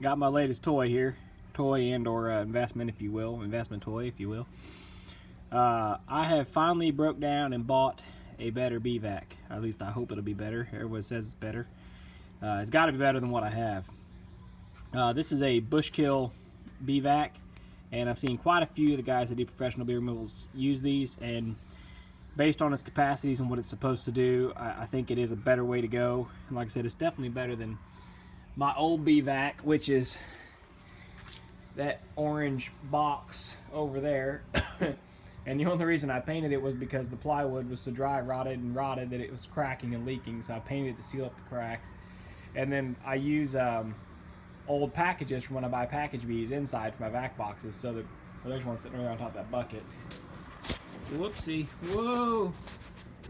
got my latest toy here. Toy and or investment, if you will. Investment toy, if you will. I have finally broke down and bought a better bee vac. Or at least I hope it'll be better. Everyone says it's better. It's got to be better than what I have. This is a Bushkill Bee Vac, and I've seen quite a few of the guys that do professional bee removals use these, and based on its capacities and what it's supposed to do, I think it is a better way to go. And like I said, it's definitely better than my old bee vac, which is that orange box over there. And the only reason I painted it was because the plywood was so dry, rotted that it was cracking and leaking, so I painted it to seal up the cracks. And then I use old packages from when I buy package bees inside for my vac boxes, so that, well, there's one sitting right on top of that bucket. Whoopsie. Whoa!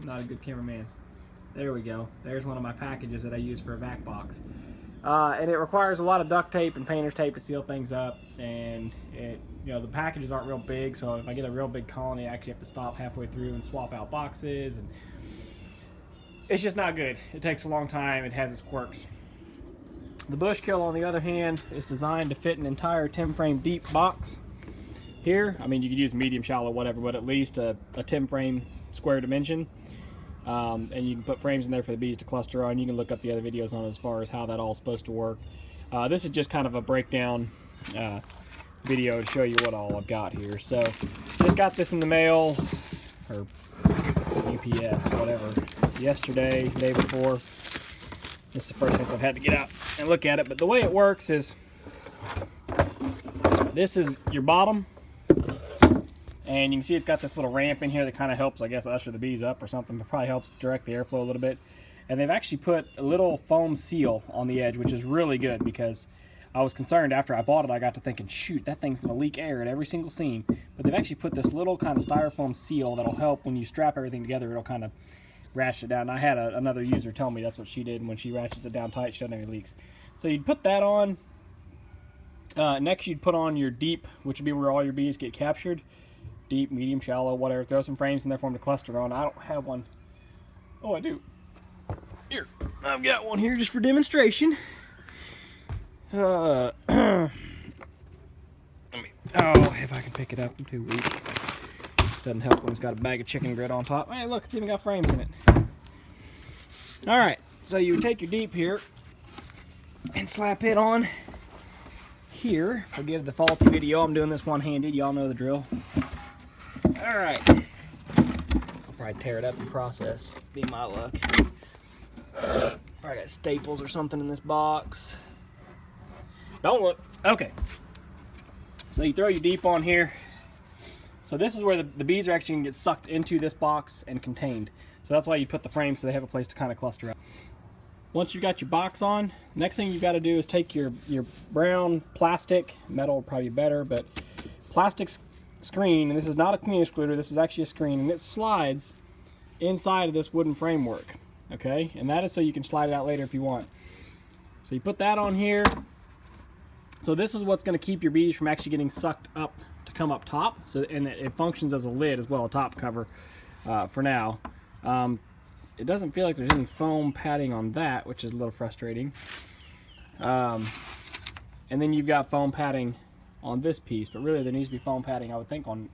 I'm not a good cameraman. There we go. There's one of my packages that I use for a vac box. And it requires a lot of duct tape and painter's tape to seal things up, and the packages aren't real big, so if I get a real big colony, I actually have to stop halfway through and swap out boxes, and it's just not good. It takes a long time. It has its quirks. The Bushkill, on the other hand, is designed to fit an entire 10 frame deep box. Here, I mean, you could use medium, shallow, whatever, but at least a 10 frame square dimension. And you can put frames in there for the bees to cluster on. You can look up the other videos on as far as how that all is supposed to work. This is just kind of a breakdown video to show you what all I've got here. So, just got this in the mail, or UPS, whatever, yesterday, the day before. This is the first chance I've had to get out and look at it. But the way it works is, this is your bottom. And you can see it's got this little ramp in here that kind of helps, I guess, usher the bees up or something. It probably helps direct the airflow a little bit. And they've actually put a little foam seal on the edge, which is really good, because I was concerned after I bought it. I got to thinking, shoot, that thing's going to leak air at every single seam. But they've actually put this little kind of styrofoam seal that'll help when you strap everything together. It'll kind of ratchet it down. And I had another user tell me that's what she did, and when she ratchets it down tight, she doesn't have any leaks. So you'd put that on. Next, you'd put on your deep, which would be where all your bees get captured. Deep, medium, shallow, whatever. Throw some frames in there for them to cluster on. I don't have one. Oh, I do. Here, I've got one here just for demonstration. Let me, if I can pick it up, I'm too weak. Doesn't help when it's got a bag of chicken grit on top. Hey, look, it's even got frames in it. All right, so you would take your deep here and slap it on here. Forgive the faulty video. I'm doing this one-handed. Y'all know the drill. All right. I'll probably tear it up in the process. Be my luck. I got staples or something in this box. Don't look. Okay. So you throw your deep on here. So this is where the bees are actually going to get sucked into this box and contained. So that's why you put the frame so they have a place to kind of cluster up. Once you've got your box on, next thing you've got to do is take your brown plastic, metal would probably be better, but plastic screen, and this is not a queen excluder, this is actually a screen, and it slides inside of this wooden framework, okay? And that is so you can slide it out later if you want. So you put that on here. So this is what's going to keep your bees from actually getting sucked up to come up top. So, and it functions as a lid as well, a top cover for now. It doesn't feel like there's any foam padding on that, which is a little frustrating. And then you've got foam padding on this piece, but really there needs to be foam padding, I would think, on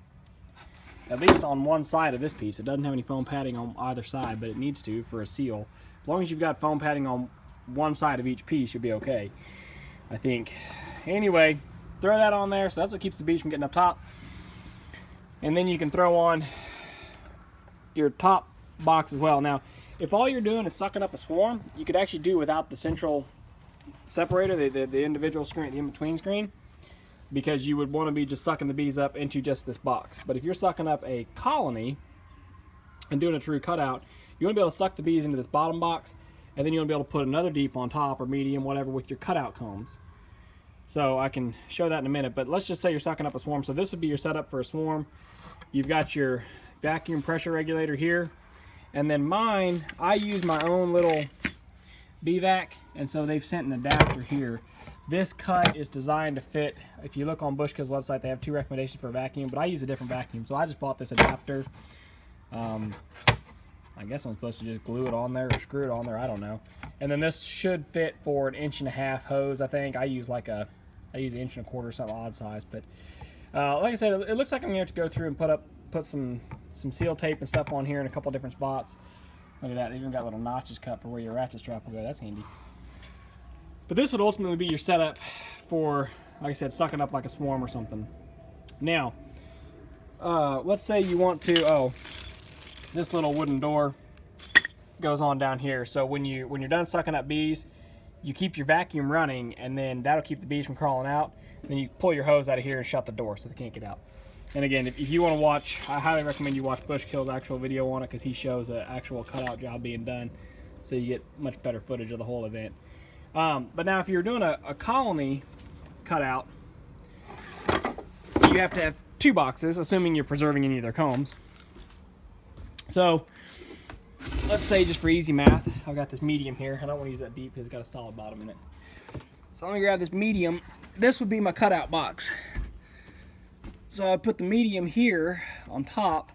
at least on one side of this piece. It doesn't have any foam padding on either side, but it needs to for a seal. As long as you've got foam padding on one side of each piece, you'll be okay, I think. Anyway, throw that on there, so that's what keeps the bees from getting up top. And then you can throw on your top box as well. Now, if all you're doing is sucking up a swarm, you could actually do without the central separator, the individual screen, the in-between screen, because you would want to be just sucking the bees up into just this box. But if you're sucking up a colony and doing a true cutout, you want to be able to suck the bees into this bottom box, and then you want to be able to put another deep on top, or medium, whatever, with your cutout combs. So I can show that in a minute, but let's just say you're sucking up a swarm. So this would be your setup for a swarm. You've got your vacuum pressure regulator here, and then mine, I use my own little bee vac, and so they've sent an adapter here. This cut is designed to fit. If you look on Bushkill's website, they have 2 recommendations for a vacuum, but I use a different vacuum, so I just bought this adapter. I guess I'm supposed to just glue it on there or screw it on there. I don't know. And then this should fit for an 1.5-inch hose. I think I use like I use 1.25 inches, something odd size. But like I said, it looks like I'm gonna have to go through and put some seal tape and stuff on here in a couple different spots. Look at that. They even got little notches cut for where your ratchet strap will go. That's handy. But this would ultimately be your setup for, like I said, sucking up like a swarm or something. Now, let's say you want to, this little wooden door goes on down here. So when you're done sucking up bees, you keep your vacuum running, and then that'll keep the bees from crawling out. Then you pull your hose out of here and shut the door so they can't get out. And again, if you want to watch, I highly recommend you watch Bushkill's actual video on it, because he shows an actual cutout job being done, so you get much better footage of the whole event. But now if you're doing a colony cutout, you have to have 2 boxes, assuming you're preserving any of their combs. So let's say, just for easy math, I've got this medium here. I don't want to use that deep because it's got a solid bottom in it. So let me grab this medium. This would be my cutout box. So I put the medium here on top,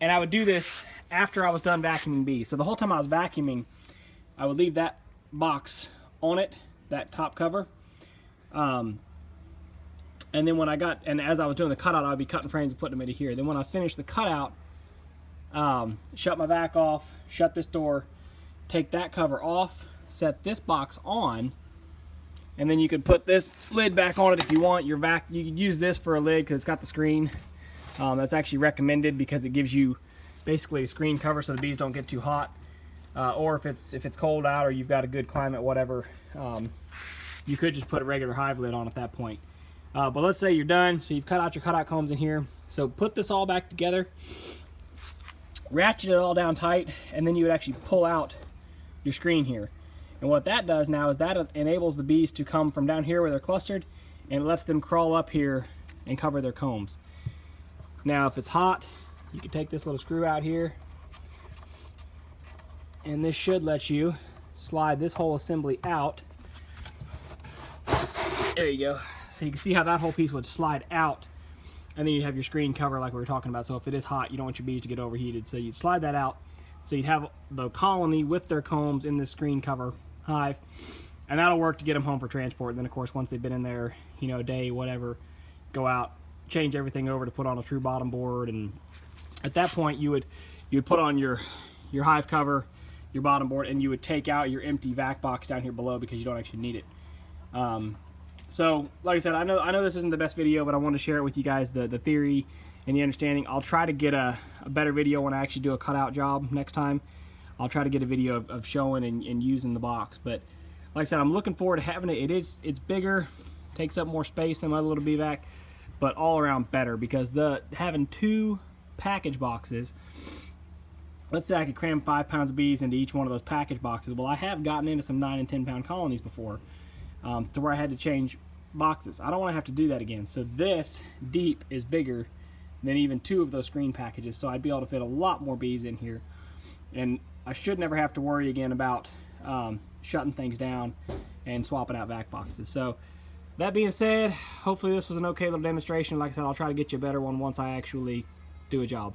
and I would do this after I was done vacuuming bees. So the whole time I was vacuuming, I would leave that box on it, that top cover. And then when as I was doing the cutout, I'd be cutting frames and putting them into here. Then when I finished the cutout, shut my vac off, shut this door, take that cover off, set this box on, and then you could put this lid back on it if you want. You could use this for a lid because it's got the screen. That's actually recommended because it gives you basically a screen cover so the bees don't get too hot. Or if it's cold out or you've got a good climate, whatever, you could just put a regular hive lid on at that point. But let's say you're done, so you've cut out your cutout combs in here. So put this all back together, ratchet it all down tight, and then you would actually pull out your screen here. And what that does now is that enables the bees to come from down here where they're clustered, and it lets them crawl up here and cover their combs. Now if it's hot, you can take this little screw out here, and this should let you slide this whole assembly out. There you go. So you can see how that whole piece would slide out, and then you'd have your screen cover like we were talking about. So if it is hot, you don't want your bees to get overheated. So you'd slide that out. So you'd have the colony with their combs in this screen cover hive, and that'll work to get them home for transport. And then of course, once they've been in there, you know, a day, whatever, go out, change everything over to put on a true bottom board, and at that point you would put on your hive cover, your bottom board, and you would take out your empty vac box down here below because you don't actually need it. So like I said, I know this isn't the best video, but I want to share it with you guys, the theory and the understanding. I'll try to get a better video when I actually do a cutout job next time. I'll try to get a video of showing and using the box. But like I said, I'm looking forward to having it. It's bigger, takes up more space than my little bee vac, but all around better, because having 2 package boxes, let's say I could cram 5 pounds of bees into each one of those package boxes. Well, I have gotten into some 9 and 10 pound colonies before, to where I had to change boxes. I don't want to have to do that again. So this deep is bigger than even 2 of those screen packages, so I'd be able to fit a lot more bees in here, and I should never have to worry again about shutting things down and swapping out vac boxes. So that being said, hopefully this was an okay little demonstration. Like I said, I'll try to get you a better one once I actually do a job.